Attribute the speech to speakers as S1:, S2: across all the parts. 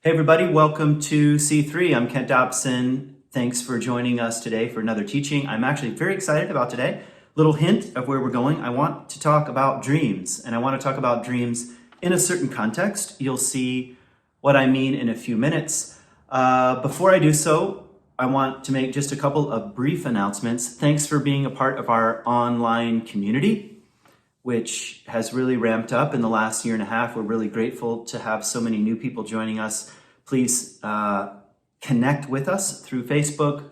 S1: Hey everybody, welcome to C3. I'm Kent Dobson. Thanks for joining us today for another teaching. I'm actually very excited about today. Little hint of where we're going. I want to talk about dreams, and I want to talk about dreams in a certain context. You'll see what I mean in a few minutes. Before I do so, I want to make just a couple of brief announcements. Thanks for being a part of our online community, which has really ramped up in the last year and a half. We're really grateful to have so many new people joining us. Please connect with us through Facebook.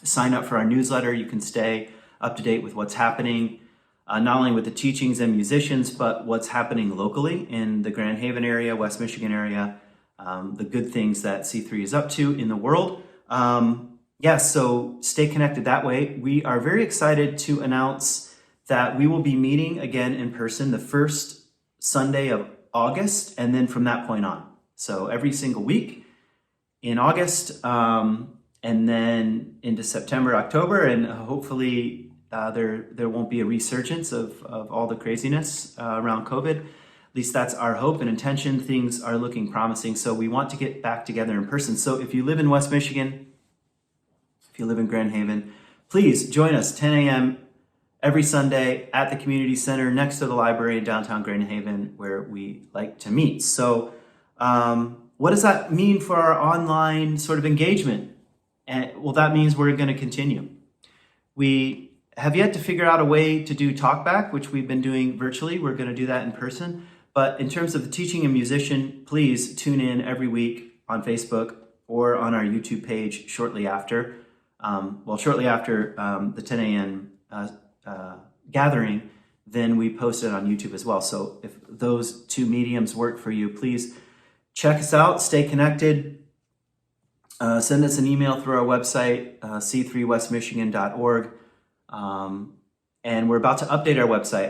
S1: Sign up for our newsletter. You can stay up to date with what's happening, not only with the teachings and musicians, but what's happening locally in the Grand Haven area, West Michigan area, the good things that C3 is up to in the world. So stay connected that way. We are very excited to announce that we will be meeting again in person the first Sunday of August, and then from that point on. So every single week in August, and then into September, October, and hopefully there won't be a resurgence of all the craziness around COVID. At least that's our hope and intention. Things are looking promising, so we want to get back together in person. So if you live in West Michigan, if you live in Grand Haven, please join us 10 a.m. every Sunday at the community center next to the library in downtown Grand Haven, where we like to meet. So what does that mean for our online sort of engagement? Well, that means we're going to continue. We have yet to figure out a way to do talkback, which we've been doing virtually. We're going to do that in person. But in terms of the teaching and musician, please tune in every week on Facebook or on our YouTube page shortly after. Shortly after the 10 a.m. Gathering, then we post it on YouTube as well. So if those two mediums work for you, please check us out, stay connected, send us an email through our website, c3westmichigan.org. And we're about to update our website.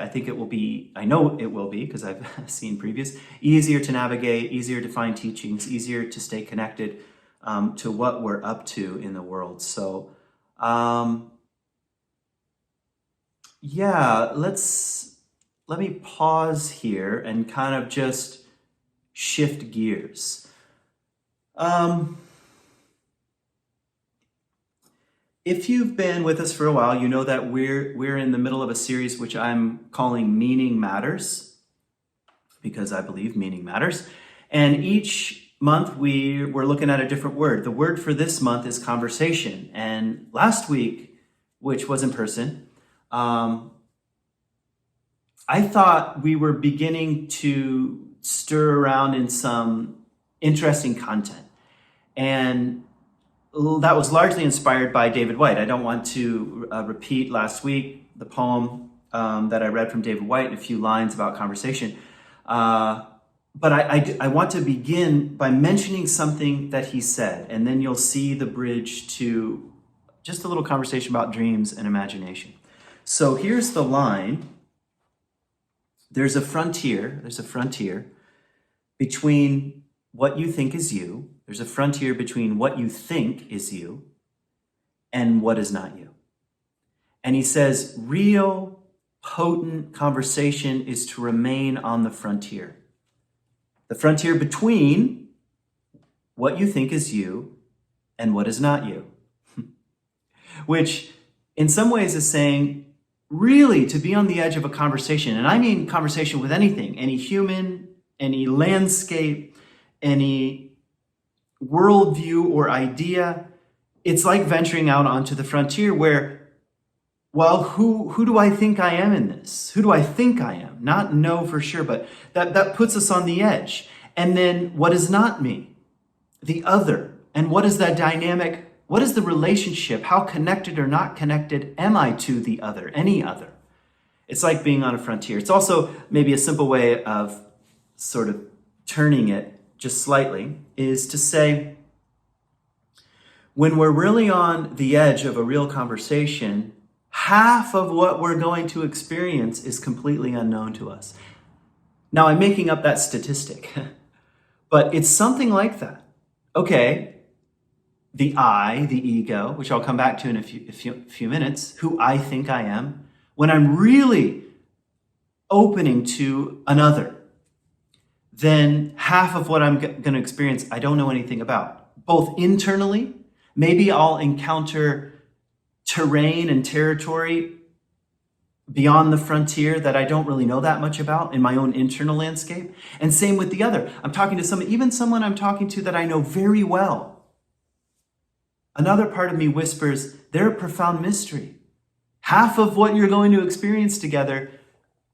S1: I know it will be, because I've seen previous, easier to navigate, easier to find teachings, easier to stay connected to what we're up to in the world. So, let me pause here and kind of just shift gears. If you've been with us for a while, you know that we're in the middle of a series which I'm calling Meaning Matters, because I believe meaning matters. And each month we're looking at a different word. The word for this month is conversation. And last week, which was in person, I thought we were beginning to stir around in some interesting content. And that was largely inspired by David White. I don't want to repeat last week the poem that I read from David White and a few lines about conversation. But I want to begin by mentioning something that he said, and then you'll see the bridge to just a little conversation about dreams and imagination. So here's the line. There's a frontier between what you think is you. There's a frontier between what you think is you and what is not you. And he says, real, potent conversation is to remain on the frontier. The frontier between what you think is you and what is not you. Which in some ways is saying, really, to be on the edge of a conversation, and I mean conversation with anything, any human, any landscape, any worldview or idea, it's like venturing out onto the frontier where, well, who do I think I am in this? Who do I think I am? Not know for sure, but that puts us on the edge. And then what is not me? The other. And what is that dynamic? What is the relationship? How connected or not connected am I to the other, any other? It's like being on a frontier. It's also maybe a simple way of sort of turning it just slightly is to say, when we're really on the edge of a real conversation, half of what we're going to experience is completely unknown to us. Now, I'm making up that statistic, but it's something like that. Okay. The I, the ego, which I'll come back to in a few minutes, who I think I am, when I'm really opening to another, then half of what I'm going to experience, I don't know anything about. Both internally, maybe I'll encounter terrain and territory beyond the frontier that I don't really know that much about in my own internal landscape. And same with the other. I'm talking to someone I'm talking to that I know very well. Another part of me whispers, they're a profound mystery. Half of what you're going to experience together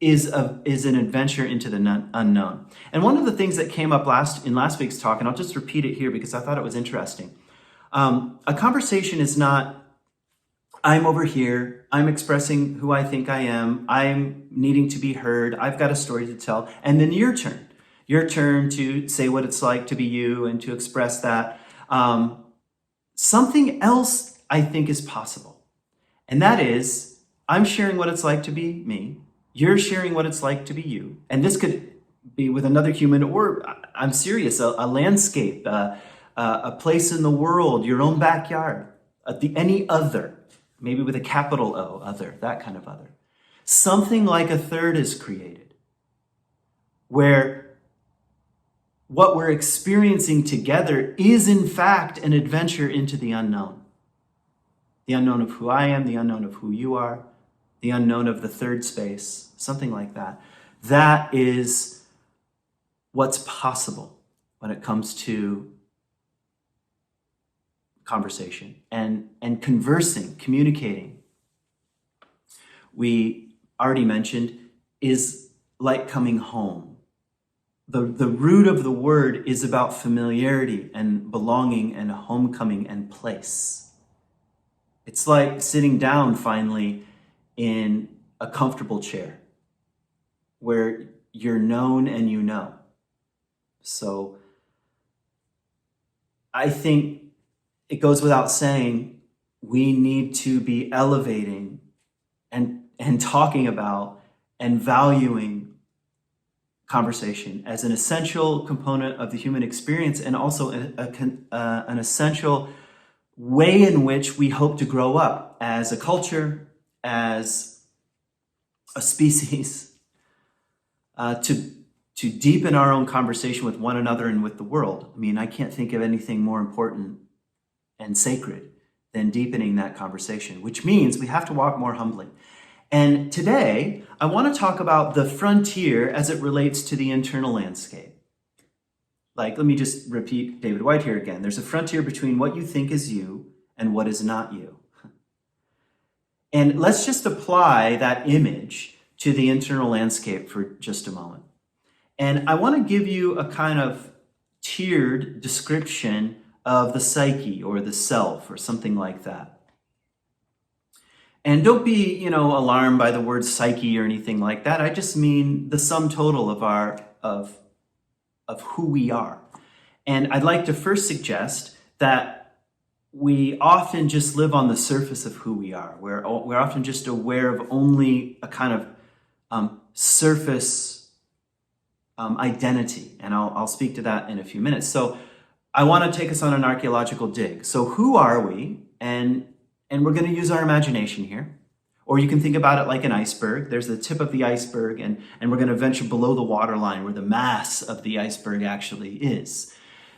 S1: is an adventure into the unknown. And one of the things that came up in last week's talk, and I'll just repeat it here because I thought it was interesting. A conversation is not, I'm over here, I'm expressing who I think I am, I'm needing to be heard, I've got a story to tell, and then your turn to say what it's like to be you and to express that. Something else I think is possible, and that is, I'm sharing what it's like to be me, you're sharing what it's like to be you, and this could be with another human, or I'm serious, a landscape, a place in the world, your own backyard, any other. Maybe with a capital O, other, that kind of other. Something like a third is created, where what we're experiencing together is in fact an adventure into the unknown. The unknown of who I am, the unknown of who you are, the unknown of the third space, something like that. That is what's possible when it comes to conversation and conversing, communicating. We already mentioned is like coming home. The root of the word is about familiarity and belonging and homecoming and place. It's like sitting down finally in a comfortable chair where you're known and you know. So I think it goes without saying, we need to be elevating and talking about and valuing conversation as an essential component of the human experience, and also an essential way in which we hope to grow up as a culture, as a species, to deepen our own conversation with one another and with the world. I mean, I can't think of anything more important and sacred than deepening that conversation, which means we have to walk more humbly. And today, I want to talk about the frontier as it relates to the internal landscape. Let me just repeat David White here again. There's a frontier between what you think is you and what is not you. And let's just apply that image to the internal landscape for just a moment. And I want to give you a kind of tiered description of the psyche or the self or something like that. And don't be, alarmed by the word psyche or anything like that. I just mean the sum total of who we are. And I'd like to first suggest that we often just live on the surface of who we are. We're often just aware of only a kind of surface identity. And I'll speak to that in a few minutes. So I want to take us on an archaeological dig. So who are we? And we're going to use our imagination here. Or you can think about it like an iceberg. There's the tip of the iceberg, and we're going to venture below the waterline where the mass of the iceberg actually is.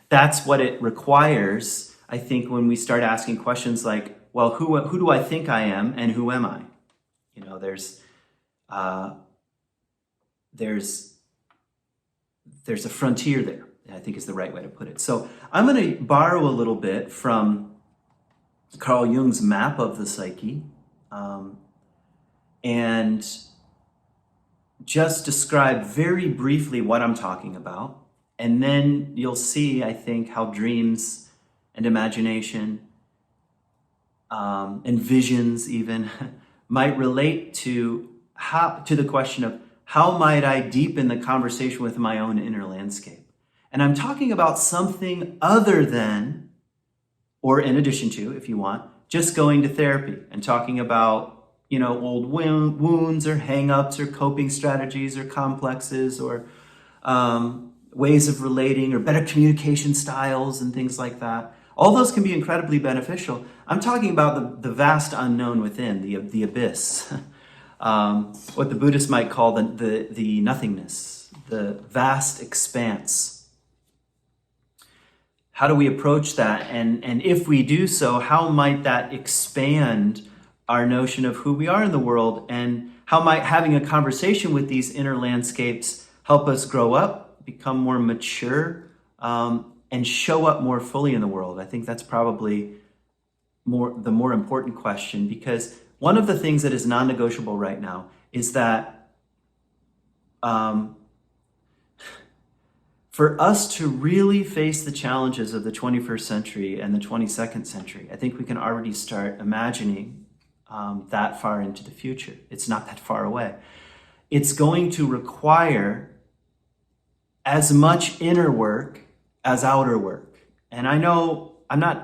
S1: That's what it requires, I think, when we start asking questions like, well, who do I think I am and who am I? There's a frontier there, I think is the right way to put it. So I'm going to borrow a little bit from Carl Jung's map of the psyche, and just describe very briefly what I'm talking about. And then you'll see, I think, how dreams and imagination and visions even might relate to the question of how might I deepen the conversation with my own inner landscape. And I'm talking about something other than, or in addition to, if you want, just going to therapy and talking about, old wounds or hang-ups or coping strategies or complexes or ways of relating or better communication styles and things like that. All those can be incredibly beneficial. I'm talking about the vast unknown within, the abyss, what the Buddhists might call the nothingness, the vast expanse. How do we approach that? And if we do so, how might that expand our notion of who we are in the world? And how might having a conversation with these inner landscapes help us grow up, become more mature, and show up more fully in the world? I think that's probably the more important question, because one of the things that is non-negotiable right now is that for us to really face the challenges of the 21st century and the 22nd century, I think we can already start imagining that far into the future. It's not that far away. It's going to require as much inner work as outer work. And I know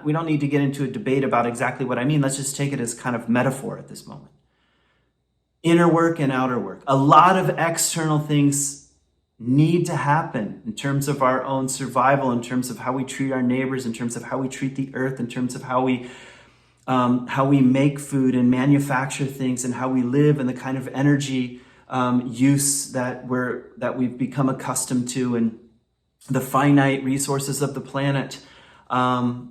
S1: we don't need to get into a debate about exactly what I mean. Let's just take it as kind of metaphor at this moment. Inner work and outer work. A lot of external things need to happen in terms of our own survival, in terms of how we treat our neighbors, in terms of how we treat the earth, in terms of how we make food and manufacture things, and how we live, and the kind of energy use that we've become accustomed to, and the finite resources of the planet, and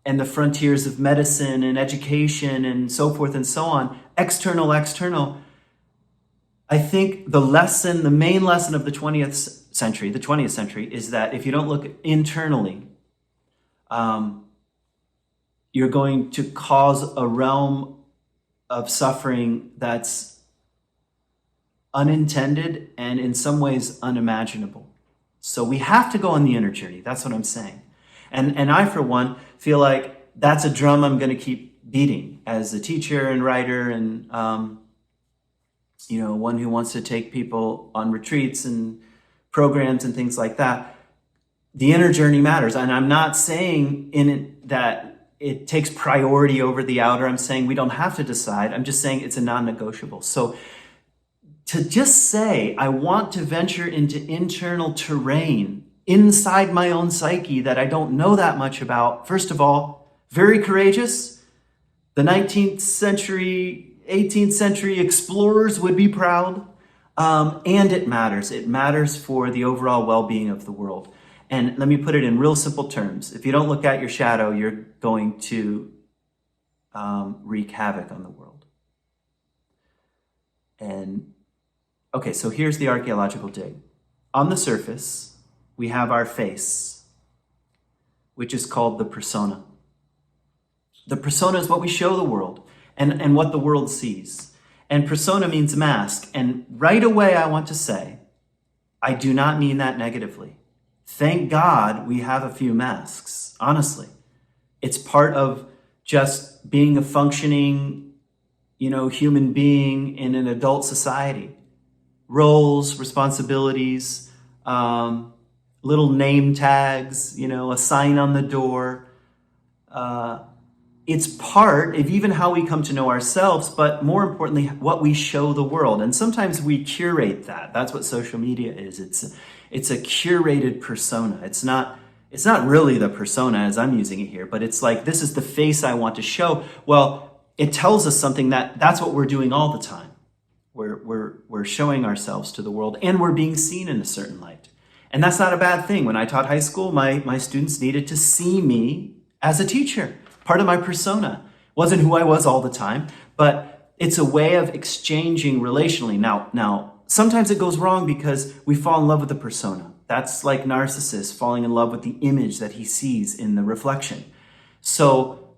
S1: the frontiers of medicine and education and so forth and so on. External. I think the main lesson of the 20th century is that if you don't look internally, you're going to cause a realm of suffering that's unintended and in some ways unimaginable. So we have to go on the inner journey. That's what I'm saying. And I, for one, feel like that's a drum I'm going to keep beating as a teacher and writer, and one who wants to take people on retreats and programs and things like that. The inner journey matters. And I'm not saying in it that it takes priority over the outer. I'm saying we don't have to decide. I'm just saying it's a non-negotiable. So to just say, I want to venture into internal terrain inside my own psyche that I don't know that much about, first of all, very courageous. The 19th century, 18th century explorers would be proud. And it matters. It matters for the overall well-being of the world. And let me put it in real simple terms. If you don't look at your shadow, you're going to wreak havoc on the world. And okay, so here's the archaeological dig. On the surface, we have our face, which is called the persona. The persona is what we show the world and what the world sees. And persona means mask. And right away, I want to say, I do not mean that negatively. Thank God we have a few masks, honestly. It's part of just being a functioning, human being in an adult society. Roles, responsibilities, little name tags, a sign on the door. It's part of even how we come to know ourselves, but more importantly, what we show the world. And sometimes we curate that. That's what social media is. It's a curated persona. It's not really the persona as I'm using it here, but it's like, this is the face I want to show. Well, it tells us something that's what we're doing all the time. We're showing ourselves to the world, and we're being seen in a certain light. And that's not a bad thing. When I taught high school, my students needed to see me as a teacher. Part of my persona wasn't who I was all the time, but it's a way of exchanging relationally. Now, sometimes it goes wrong because we fall in love with the persona. That's like Narcissus falling in love with the image that he sees in the reflection. So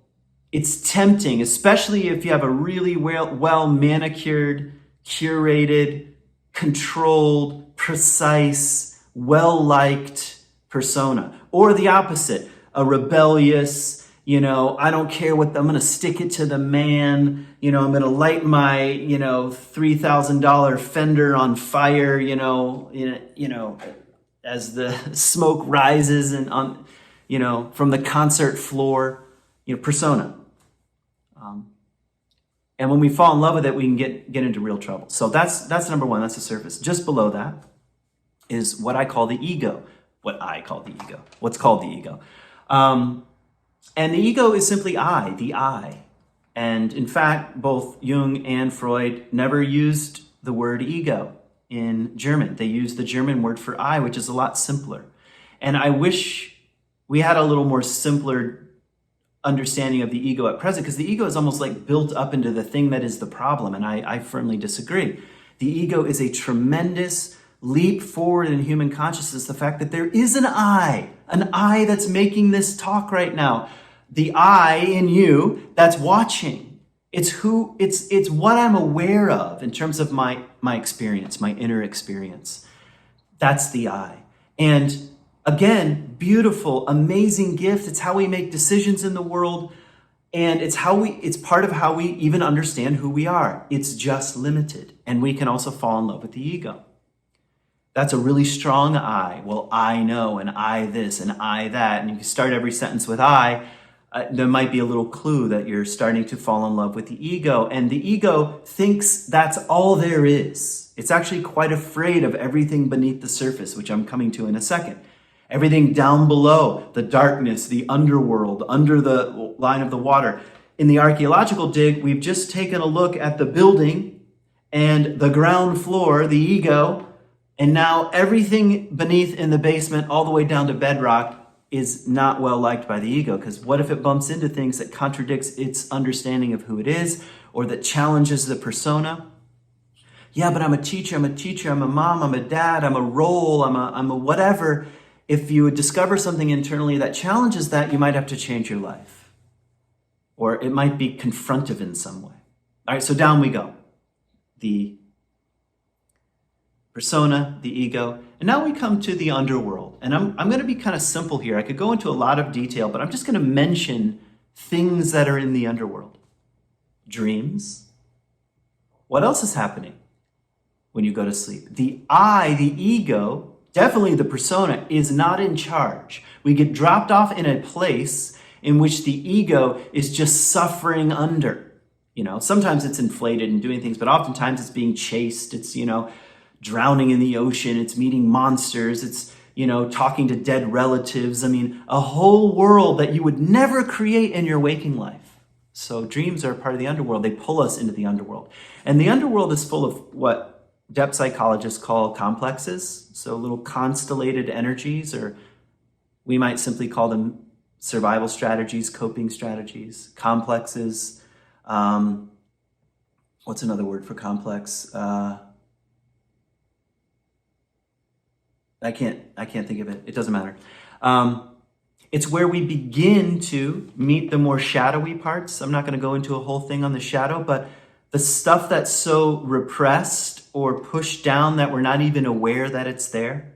S1: it's tempting, especially if you have a really well manicured, curated, controlled, precise, well-liked persona. Or the opposite, a rebellious, I don't care I'm going to stick it to the man, I'm going to light my, $3,000 Fender on fire, as the smoke rises and from the concert floor, persona. And when we fall in love with it, we can get into real trouble. So that's number one. That's the surface. Just below that is what I call the ego. What's called the ego. And the ego is simply the I. And in fact, both Jung and Freud never used the word ego. in German. They use the German word for I, which is a lot simpler. And I wish we had a little more simpler understanding of the ego at present, because the ego is almost like built up into the thing that is the problem, and I firmly disagree. The ego is a tremendous leap forward in human consciousness, the fact that there is an I that's making this talk right now. The I in you that's watching. It's what I'm aware of in terms of my experience, my inner experience. That's the I. And again, beautiful, amazing gift. It's how we make decisions in the world. And it's part of how we even understand who we are. It's just limited. And we can also fall in love with the ego. That's a really strong I. Well, I know, and I this, and I that. And if you start every sentence with I, there might be a little clue that you're starting to fall in love with the ego. And the ego thinks that's all there is. It's actually quite afraid of everything beneath the surface, which I'm coming to in a second. Everything down below, the darkness, the underworld, under the line of the water. In the archaeological dig, we've just taken a look at the building and the ground floor, the ego, and now everything beneath in the basement all the way down to bedrock is not well liked by the ego, because what if it bumps into things that contradicts its understanding of who it is, or that challenges the persona? Yeah, but I'm a teacher, I'm a mom, I'm a dad, I'm a role, I'm a whatever. If you discover something internally that challenges that, you might have to change your life. Or it might be confrontive in some way. All right, so down we go. The persona, the ego, and now we come to the underworld. And I'm going to be kind of simple here. I could go into a lot of detail, but I'm just going to mention things that are in the underworld. Dreams. What else is happening when you go to sleep? The I, the ego, definitely the persona, is not in charge. We get dropped off in a place in which the ego is just suffering under. Sometimes it's inflated and doing things, but oftentimes it's being chased. It's, drowning in the ocean. It's meeting monsters. It's, talking to dead relatives. I mean, a whole world that you would never create in your waking life. So dreams are part of the underworld. They pull us into the underworld. And the underworld is full of what depth psychologists call complexes. So little constellated energies, or we might simply call them survival strategies, coping strategies, complexes. What's another word for complex? I can't think of it. It doesn't matter. It's where we begin to meet the more shadowy parts. I'm not going to go into a whole thing on the shadow, but the stuff that's so repressed or pushed down that we're not even aware that it's there.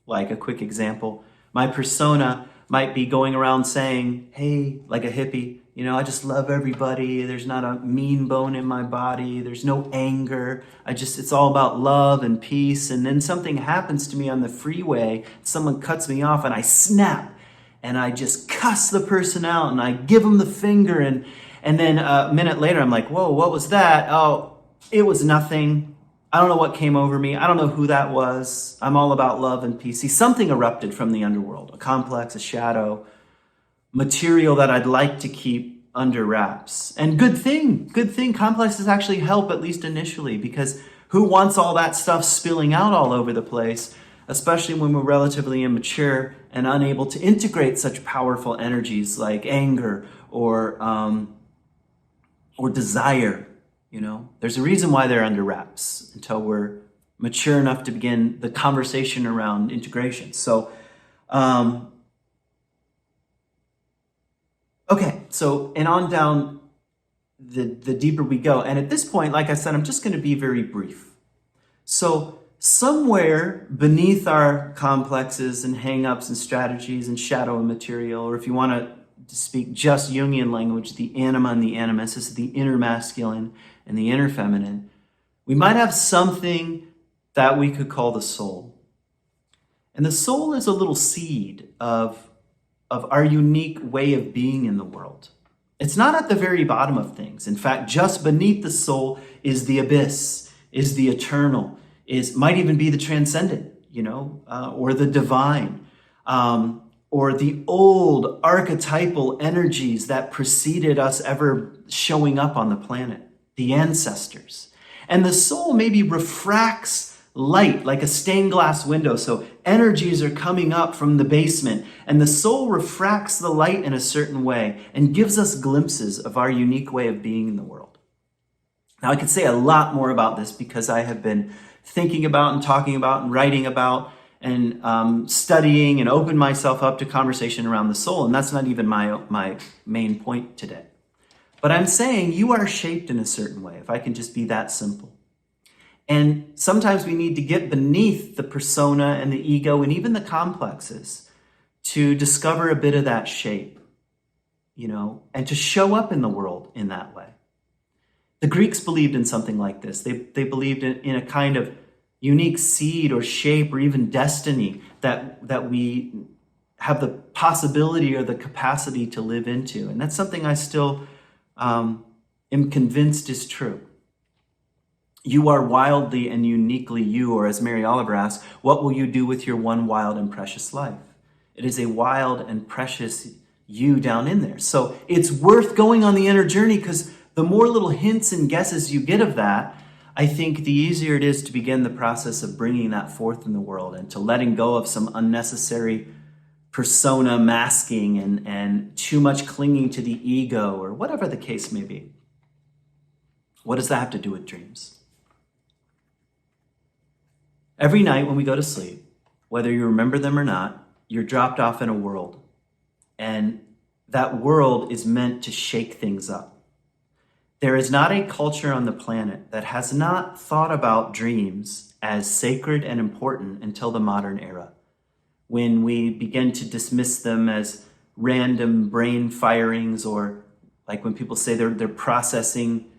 S1: Like a quick example, my persona might be going around saying, hey, like a hippie, I just love everybody. There's not a mean bone in my body. There's no anger. It's all about love and peace. And then something happens to me on the freeway. Someone cuts me off and I snap and I just cuss the person out and I give them the finger. And then a minute later, I'm like, whoa, what was that? Oh, it was nothing. I don't know what came over me. I don't know who that was. I'm all about love and peace. See, something erupted from the underworld, a complex, a shadow, material that I'd like to keep under wraps. And good thing, complexes actually help, at least initially, because who wants all that stuff spilling out all over the place, especially when we're relatively immature and unable to integrate such powerful energies like anger or desire. There's a reason why they're under wraps until we're mature enough to begin the conversation around integration. So, okay, so and on down, the deeper we go. And at this point, like I said, I'm just going to be very brief. So somewhere beneath our complexes and hang-ups and strategies and shadow and material, or if you want to speak just Jungian language, the anima and the animus, this is the inner masculine and the inner feminine, we might have something that we could call the soul. And the soul is a little seed of our unique way of being in the world. It's not at the very bottom of things. In fact, just beneath the soul is the abyss, is the eternal, might even be the transcendent, or the divine, or the old archetypal energies that preceded us ever showing up on the planet, the ancestors. And the soul maybe refracts light, like a stained glass window. So energies are coming up from the basement, and the soul refracts the light in a certain way and gives us glimpses of our unique way of being in the world. Now, I could say a lot more about this because I have been thinking about and talking about and writing about and studying and open myself up to conversation around the soul. And that's not even my main point today. But I'm saying you are shaped in a certain way, if I can just be that simple. And sometimes we need to get beneath the persona and the ego and even the complexes to discover a bit of that shape, and to show up in the world in that way. The Greeks believed in something like this. They believed in a kind of unique seed or shape or even destiny that we have the possibility or the capacity to live into. And that's something I still am convinced is true. You are wildly and uniquely you, or as Mary Oliver asks, what will you do with your one wild and precious life? It is a wild and precious you down in there. So it's worth going on the inner journey, because the more little hints and guesses you get of that, I think the easier it is to begin the process of bringing that forth in the world and to letting go of some unnecessary persona masking and too much clinging to the ego or whatever the case may be. What does that have to do with dreams? Every night when we go to sleep, whether you remember them or not, you're dropped off in a world. And that world is meant to shake things up. There is not a culture on the planet that has not thought about dreams as sacred and important until the modern era, when we begin to dismiss them as random brain firings, or like when people say they're processing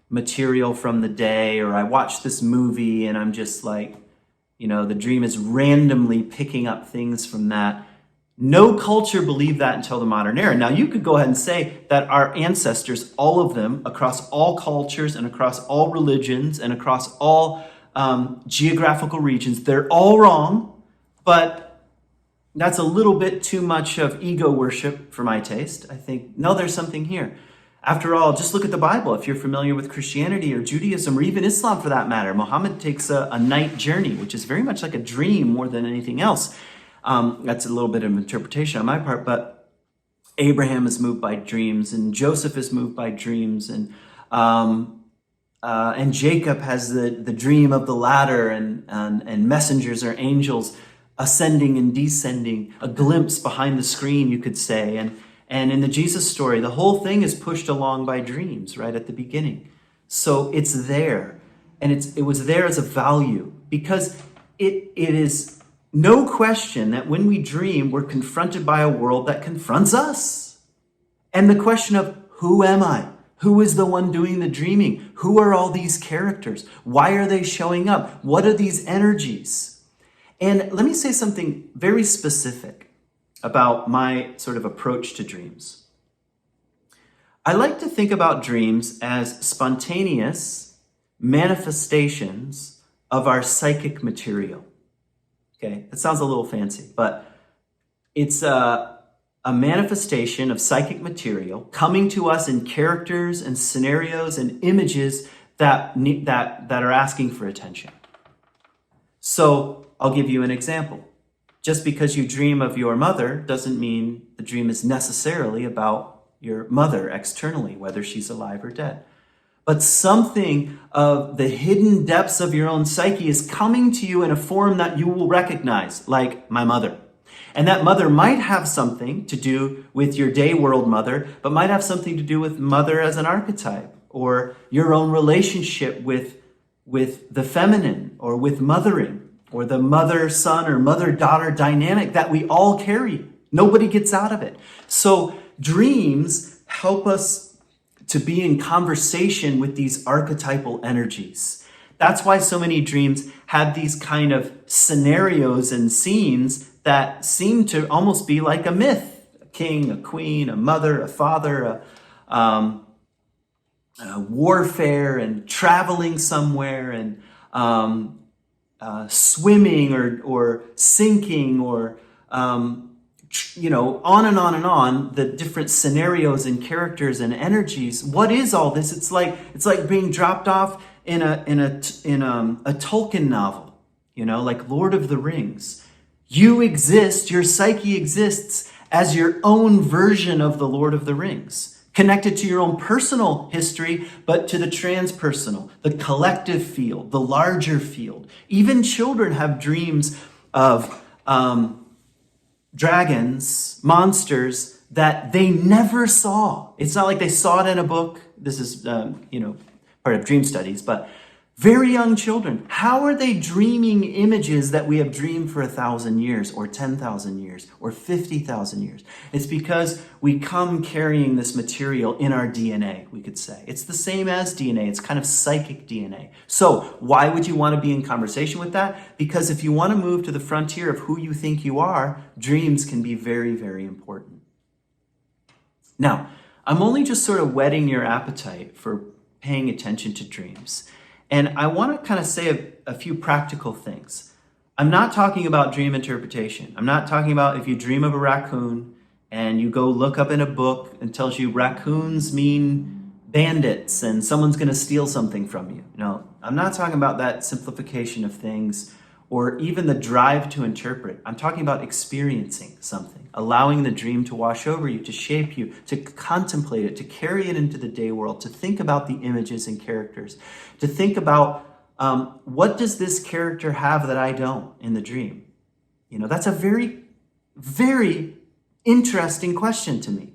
S1: material from the day, or I watched this movie and I'm just like, the dream is randomly picking up things from that. No culture believed that until the modern era. Now, you could go ahead and say that our ancestors, all of them, across all cultures and across all religions and across all geographical regions, they're all wrong, but that's a little bit too much of ego worship for my taste. I think, no, there's something here. After all, just look at the Bible. If you're familiar with Christianity or Judaism or even Islam for that matter, Muhammad takes a night journey, which is very much like a dream more than anything else. That's a little bit of interpretation on my part, but Abraham is moved by dreams, and Joseph is moved by dreams, and Jacob has the dream of the ladder, and messengers or angels ascending and descending, a glimpse behind the screen, you could say. And in the Jesus story, the whole thing is pushed along by dreams right at the beginning. So it's there, and it was there as a value, because it is no question that when we dream, we're confronted by a world that confronts us. And the question of, who am I? Who is the one doing the dreaming? Who are all these characters? Why are they showing up? What are these energies? And let me say something very specific about my sort of approach to dreams. I like to think about dreams as spontaneous manifestations of our psychic material. Okay, that sounds a little fancy, but it's a manifestation of psychic material coming to us in characters and scenarios and images that are asking for attention. So I'll give you an example. Just because you dream of your mother doesn't mean the dream is necessarily about your mother externally, whether she's alive or dead. But something of the hidden depths of your own psyche is coming to you in a form that you will recognize, like my mother. And that mother might have something to do with your day world mother, but might have something to do with mother as an archetype, or your own relationship with the feminine, or with mothering, or the mother-son or mother-daughter dynamic that we all carry. Nobody gets out of it. So dreams help us to be in conversation with these archetypal energies. That's why so many dreams have these kind of scenarios and scenes that seem to almost be like a myth. A king, a queen, a mother, a father, a warfare, and traveling somewhere, and swimming or sinking, or on and on and on, the different scenarios and characters and energies. What is all this? It's like being dropped off in a Tolkien novel, like Lord of the Rings. You exist, your psyche exists as your own version of the Lord of the Rings, connected to your own personal history, but to the transpersonal, the collective field, the larger field. Even children have dreams of dragons, monsters that they never saw. It's not like they saw it in a book. This is, part of dream studies, but very young children, how are they dreaming images that we have dreamed for 1,000 years or 10,000 years or 50,000 years? It's because we come carrying this material in our DNA, we could say. It's the same as DNA. It's kind of psychic DNA. So why would you want to be in conversation with that? Because if you want to move to the frontier of who you think you are, dreams can be very, very important. Now, I'm only just sort of whetting your appetite for paying attention to dreams. And I want to kind of say a few practical things. I'm not talking about dream interpretation. I'm not talking about if you dream of a raccoon and you go look up in a book and tells you raccoons mean bandits and someone's going to steal something from you. No, I'm not talking about that simplification of things or even the drive to interpret. I'm talking about experiencing something, allowing the dream to wash over you, to shape you, to contemplate it, to carry it into the day world, to think about the images and characters, to think about what does this character have that I don't in the dream? That's a very, very interesting question to me.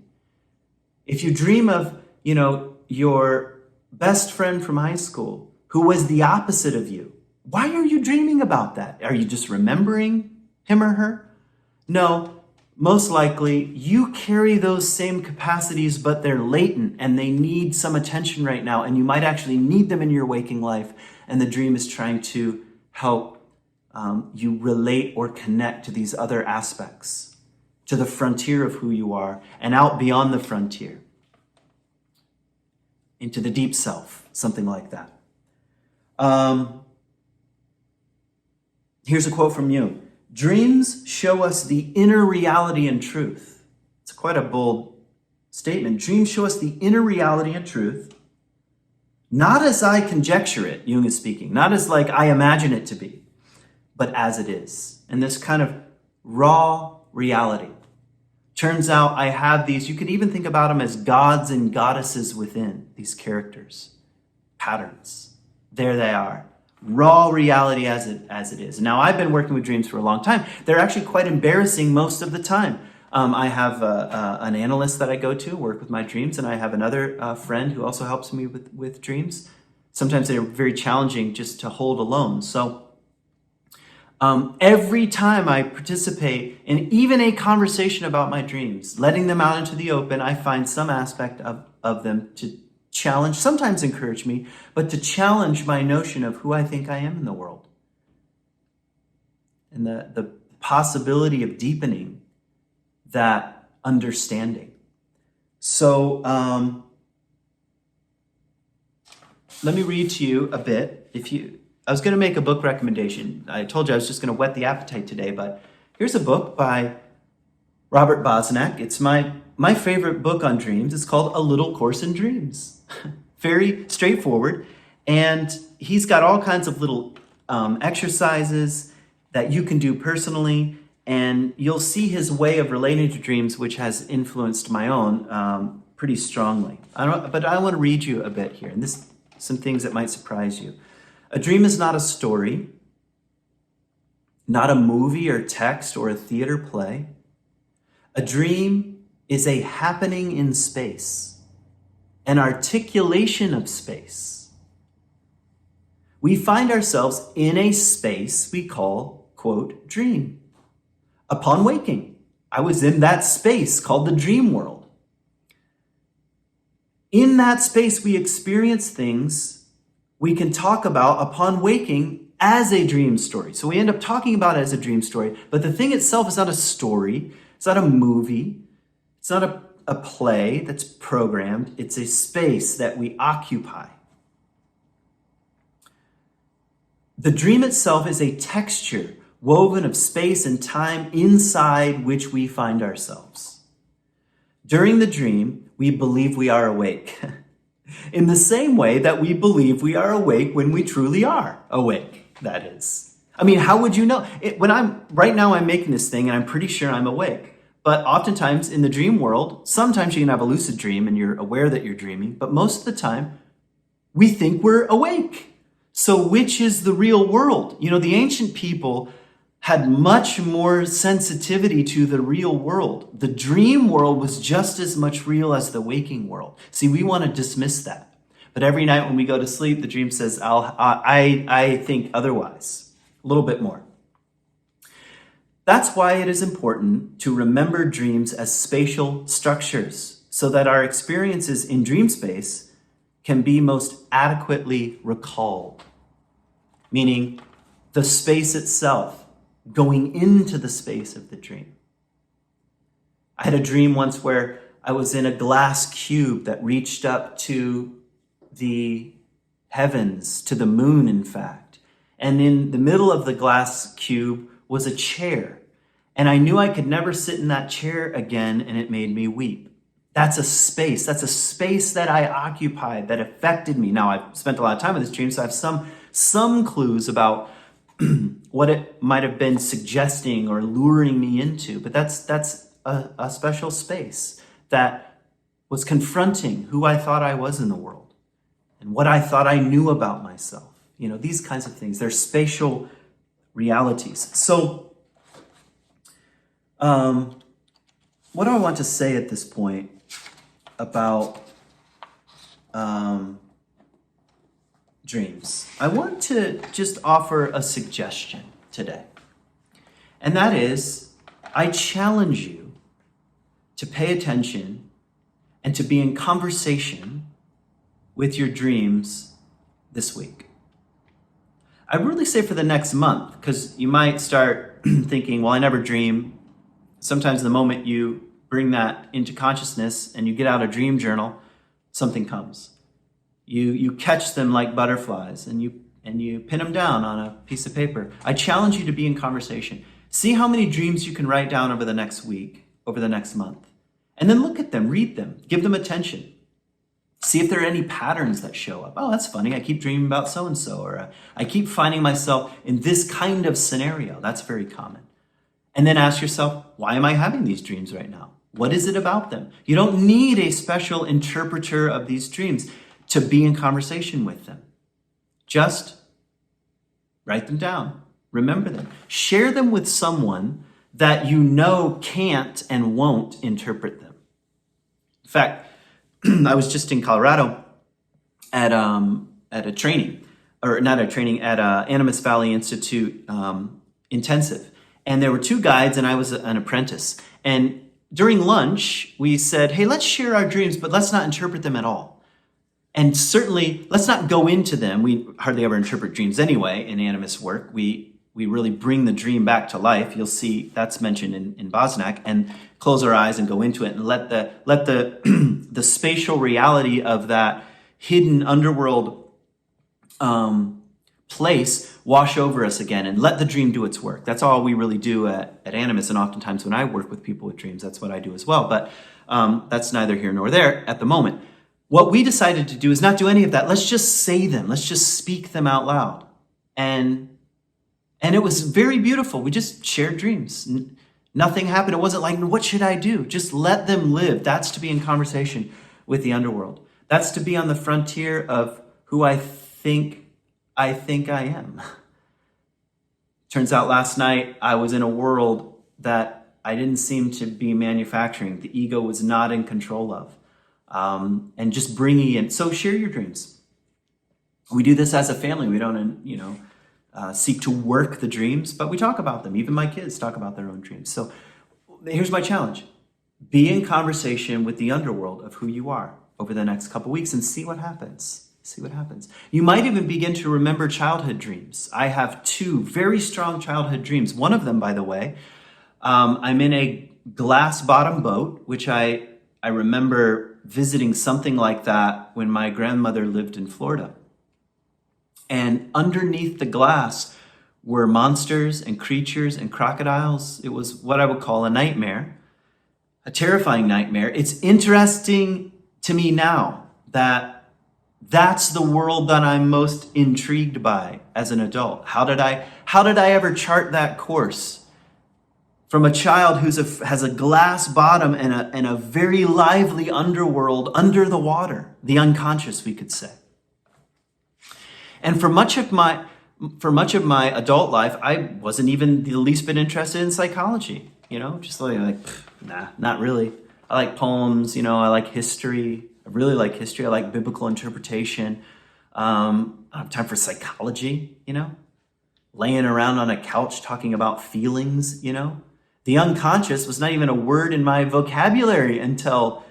S1: If you dream of, your best friend from high school who was the opposite of you, why are you dreaming about that? Are you just remembering him or her? No, most likely you carry those same capacities, but they're latent and they need some attention right now. And you might actually need them in your waking life. And the dream is trying to help you relate or connect to these other aspects, to the frontier of who you are and out beyond the frontier, into the deep self, something like that. Here's a quote from Jung. Dreams show us the inner reality and truth. It's quite a bold statement. Dreams show us the inner reality and truth, not as I conjecture it, Jung is speaking, not as like I imagine it to be, but as it is. And this kind of raw reality. Turns out I have these, you could even think about them as gods and goddesses within these characters, patterns. There they are. Raw reality as it is. Now, I've been working with dreams for a long time. They're actually quite embarrassing most of the time. I have an analyst that I go to work with my dreams, and I have another friend who also helps me with dreams. Sometimes they're very challenging just to hold alone. So every time I participate in even a conversation about my dreams, letting them out into the open, I find some aspect of them to challenge, sometimes encourage me, but to challenge my notion of who I think I am in the world. And the possibility of deepening that understanding. So let me read to you a bit. I was going to make a book recommendation. I told you I was just going to whet the appetite today, but here's a book by Robert Bosnak. It's my favorite book on dreams. It's called A Little Course in Dreams. Very straightforward. And he's got all kinds of little exercises that you can do personally. And you'll see his way of relating to dreams, which has influenced my own pretty strongly. But I want to read you a bit here. And some things that might surprise you. A dream is not a story, not a movie or text or a theater play. A dream is a happening in space, an articulation of space. We find ourselves in a space we call, quote, dream. Upon waking, I was in that space called the dream world. In that space, we experience things we can talk about upon waking as a dream story. So we end up talking about it as a dream story, but the thing itself is not a story. It's not a movie. It's not a play that's programmed. It's a space that we occupy. The dream itself is a texture woven of space and time inside which we find ourselves. During the dream, we believe we are awake. In the same way that we believe we are awake when we truly are awake, that is. I mean, how would you know? Right now I'm making this thing and I'm pretty sure I'm awake. But oftentimes in the dream world, sometimes you can have a lucid dream and you're aware that you're dreaming, but most of the time we think we're awake. So which is the real world? You know, the ancient people had much more sensitivity to the real world. The dream world was just as much real as the waking world. See, we want to dismiss that. But every night when we go to sleep, the dream says, I think otherwise, a little bit more. That's why it is important to remember dreams as spatial structures so that our experiences in dream space can be most adequately recalled. Meaning the space itself, going into the space of the dream. I had a dream once where I was in a glass cube that reached up to the heavens, to the moon, in fact. And in the middle of the glass cube was a chair. And I knew I could never sit in that chair again, and it made me weep. That's a space. That's a space that I occupied that affected me. Now, I've spent a lot of time with this dream, so I have some clues about what it might have been suggesting or luring me into. But that's a special space that was confronting who I thought I was in the world and what I thought I knew about myself. You know, these kinds of things. They're spatial realities. So, what do I want to say at this point about dreams? I want to just offer a suggestion today. And that is, I challenge you to pay attention and to be in conversation with your dreams this week. I really say for the next month, because you might start thinking, well, I never dream. Sometimes the moment you bring that into consciousness and you get out a dream journal, something comes. You catch them like butterflies and you pin them down on a piece of paper. I challenge you to be in conversation. See how many dreams you can write down over the next week, over the next month. And then look at them, read them, give them attention. See if there are any patterns that show up. Oh, that's funny. I keep dreaming about so-and-so, or I keep finding myself in this kind of scenario. That's very common. And then ask yourself, why am I having these dreams right now? What is it about them? You don't need a special interpreter of these dreams to be in conversation with them. Just write them down. Remember them. Share them with someone that you know can't and won't interpret them. In fact, I was just in Colorado at a training, or not a training, at Animas Valley Institute intensive. And there were two guides and I was an apprentice. And during lunch, we said, hey, let's share our dreams, but let's not interpret them at all. And certainly, let's not go into them. We hardly ever interpret dreams anyway in Animas work. We really bring the dream back to life. You'll see that's mentioned in Bosnak, and close our eyes and go into it and let the the spatial reality of that hidden underworld place wash over us again and let the dream do its work. That's all we really do at Animas, and oftentimes when I work with people with dreams, that's what I do as well. But that's neither here nor there at the moment. What we decided to do is not do any of that. Let's just say them. Let's just speak them out loud. And it was very beautiful. We just shared dreams. Nothing happened. It wasn't like, what should I do? Just let them live. That's to be in conversation with the underworld. That's to be on the frontier of who I think I am. Turns out last night I was in a world that I didn't seem to be manufacturing. The ego was not in control of. And just bringing in. So share your dreams. We do this as a family. We don't, seek to work the dreams, but we talk about them. Even my kids talk about their own dreams. So here's my challenge. Be in conversation with the underworld of who you are over the next couple weeks and see what happens. See what happens. You might even begin to remember childhood dreams. I have two very strong childhood dreams. One of them, by the way, I'm in a glass bottom boat, which I remember visiting something like that when my grandmother lived in Florida. And underneath the glass were monsters and creatures and crocodiles. It was what I would call a nightmare, a terrifying nightmare. It's interesting to me now that That's the world that I'm most intrigued by as an adult. How did I ever chart that course? From a child has a glass bottom and a very lively underworld under the water, the unconscious, we could say. And for much of my adult life, I wasn't even the least bit interested in psychology. Just like nah, not really. I like poems. I like history. I really like history. I like biblical interpretation. I don't have time for psychology. Laying around on a couch talking about feelings. The unconscious was not even a word in my vocabulary until,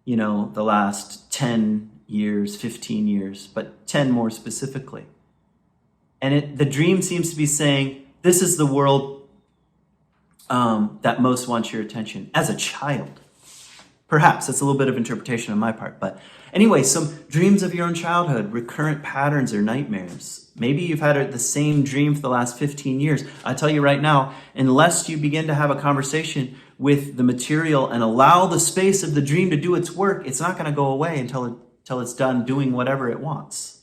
S1: the last 10 years, 15 years, but 10 more specifically. And the dream seems to be saying, this is the world that most wants your attention as a child. Perhaps that's a little bit of interpretation on my part. But anyway, some dreams of your own childhood, recurrent patterns or nightmares. Maybe you've had the same dream for the last 15 years. I tell you right now, unless you begin to have a conversation with the material and allow the space of the dream to do its work, it's not going to go away until it's done doing whatever it wants.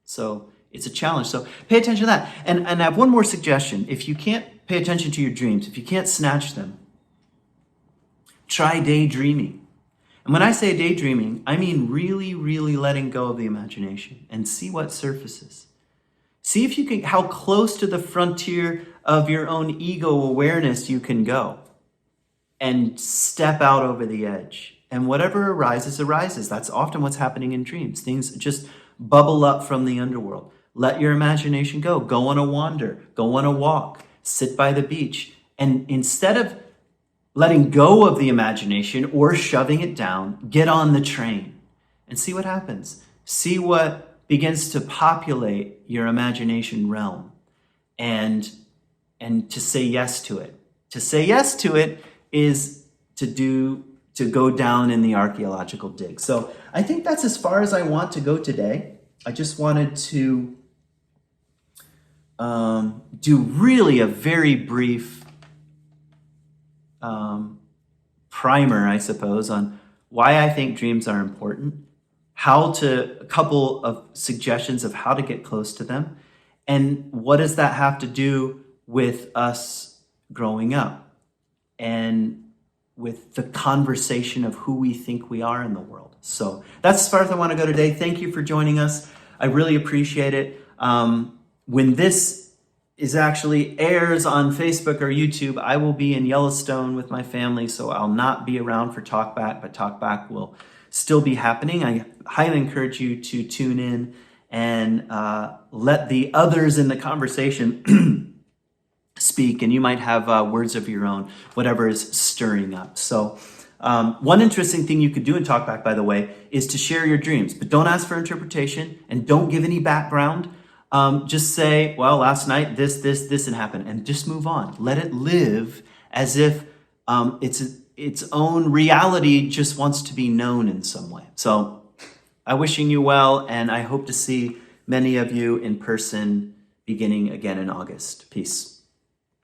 S1: So it's a challenge. So pay attention to that. And I have one more suggestion. If you can't pay attention to your dreams, if you can't snatch them, try daydreaming. And when I say daydreaming, I mean really, really letting go of the imagination and see what surfaces. See if you can, how close to the frontier of your own ego awareness you can go and step out over the edge. And whatever arises, arises. That's often what's happening in dreams. Things just bubble up from the underworld. Let your imagination go. Go on a wander. Go on a walk. Sit by the beach. And instead of letting go of the imagination or shoving it down, get on the train and see what happens. See what begins to populate your imagination realm and to say yes to it. To say yes to it is to go down in the archaeological dig. So I think that's as far as I want to go today. I just wanted to do really a very brief primer, I suppose, on why I think dreams are important, a couple of suggestions of how to get close to them, and what does that have to do with us growing up and with the conversation of who we think we are in the world. So that's as far as I want to go today. Thank you for joining us. I really appreciate it. When this actually airs on Facebook or YouTube, I will be in Yellowstone with my family, so I'll not be around for Talkback, but Talkback will still be happening. I highly encourage you to tune in and let the others in the conversation speak, and you might have words of your own, whatever is stirring up. So one interesting thing you could do in Talkback, by the way, is to share your dreams, but don't ask for interpretation and don't give any background. Just say, well, last night, this, and happened, and just move on. Let it live as if its own reality just wants to be known in some way. So I'm wishing you well, and I hope to see many of you in person beginning again in August. Peace.